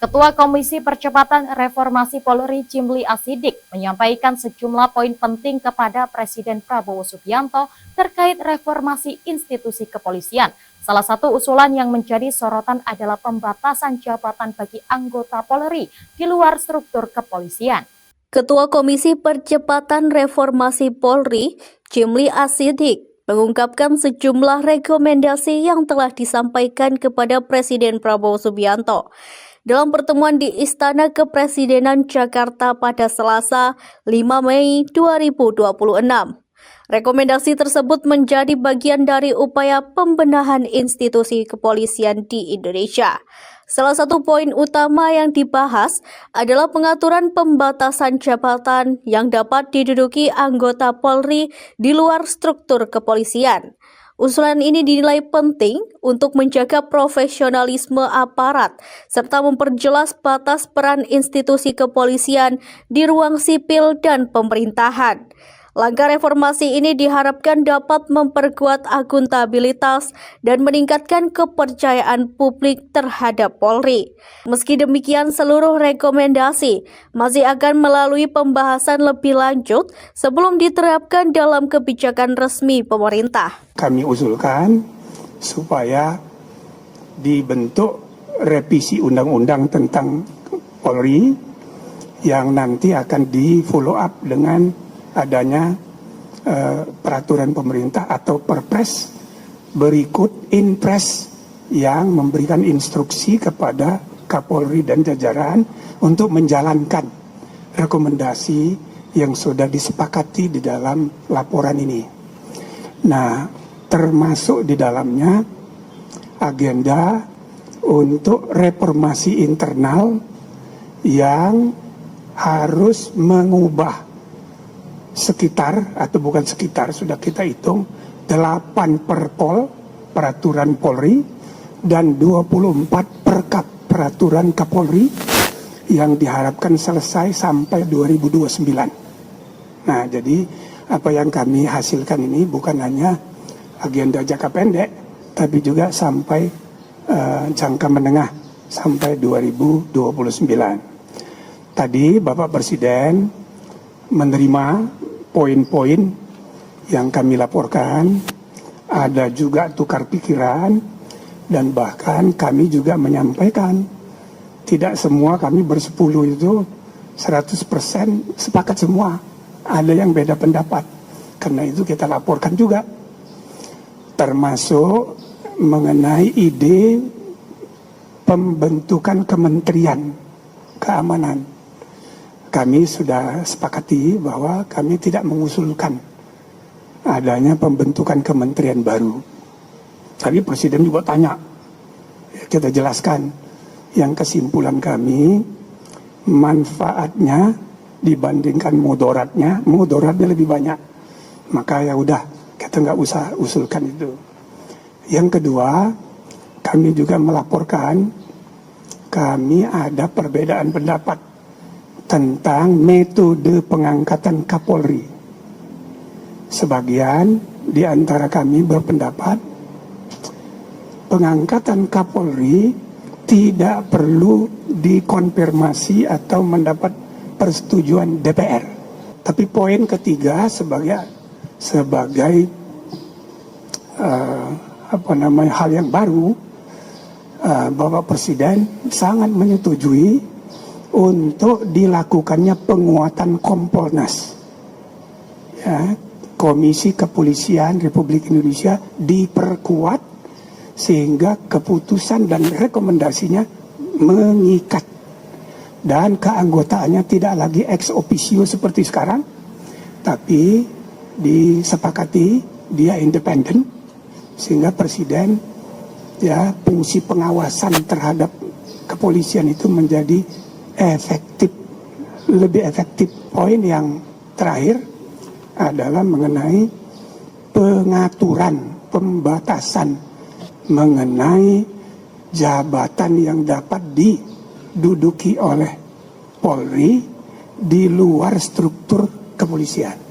Ketua Komisi Percepatan Reformasi Polri Cimli Asidik menyampaikan sejumlah poin penting kepada Presiden Prabowo Subianto terkait reformasi institusi kepolisian. Salah satu usulan yang menjadi sorotan adalah pembatasan jabatan bagi anggota Polri di luar struktur kepolisian. Ketua Komisi Percepatan Reformasi Polri Cimli Asidik mengungkapkan sejumlah rekomendasi yang telah disampaikan kepada Presiden Prabowo Subianto dalam pertemuan di Istana Kepresidenan Jakarta pada Selasa 5 Mei 2026. Rekomendasi tersebut menjadi bagian dari upaya pembenahan institusi kepolisian di Indonesia. Salah satu poin utama yang dibahas adalah pengaturan pembatasan jabatan yang dapat diduduki anggota Polri di luar struktur kepolisian. Usulan ini dinilai penting untuk menjaga profesionalisme aparat serta memperjelas batas peran institusi kepolisian di ruang sipil dan pemerintahan. Langkah reformasi ini diharapkan dapat memperkuat akuntabilitas dan meningkatkan kepercayaan publik terhadap Polri. Meski demikian, seluruh rekomendasi masih akan melalui pembahasan lebih lanjut sebelum diterapkan dalam kebijakan resmi pemerintah. Kami usulkan supaya dibentuk revisi undang-undang tentang Polri yang nanti akan di-follow up dengan adanya peraturan pemerintah atau perpres berikut inpres yang memberikan instruksi kepada Kapolri dan jajaran untuk menjalankan rekomendasi yang sudah disepakati di dalam laporan ini. Nah, termasuk di dalamnya agenda untuk reformasi internal yang harus mengubah sekitar, atau bukan sekitar, sudah kita hitung 8 perpol peraturan Polri dan 24 perkap peraturan Kapolri yang diharapkan selesai sampai 2029. Nah, jadi apa yang kami hasilkan ini bukan hanya agenda jangka pendek, tapi juga sampai jangka menengah sampai 2029. Tadi Bapak Presiden menerima poin-poin yang kami laporkan, ada juga tukar pikiran, dan bahkan kami juga menyampaikan tidak semua kami bersepuluh itu 100% sepakat semua, ada yang beda pendapat. Karena itu kita laporkan juga, termasuk mengenai ide pembentukan Kementerian Keamanan. Kami sudah sepakati bahwa kami tidak mengusulkan adanya pembentukan kementerian baru. Tadi Presiden juga tanya, kita jelaskan, yang kesimpulan kami manfaatnya dibandingkan mudaratnya lebih banyak. Maka ya udah, kita nggak usah usulkan itu. Yang kedua, kami juga melaporkan kami ada perbedaan pendapat tentang metode pengangkatan Kapolri. Sebagian di antara kami berpendapat pengangkatan Kapolri tidak perlu dikonfirmasi atau mendapat persetujuan DPR. Tapi poin ketiga sebagai hal yang baru, Bapak Presiden sangat menyetujui untuk dilakukannya penguatan Kompolnas. Ya, Komisi Kepolisian Republik Indonesia diperkuat sehingga keputusan dan rekomendasinya mengikat. Dan keanggotaannya tidak lagi ex officio seperti sekarang, tapi disepakati dia independen, sehingga Presiden ya fungsi pengawasan terhadap kepolisian itu menjadi lebih efektif. Poin yang terakhir adalah mengenai pengaturan, pembatasan mengenai jabatan yang dapat diduduki oleh Polri di luar struktur kepolisian.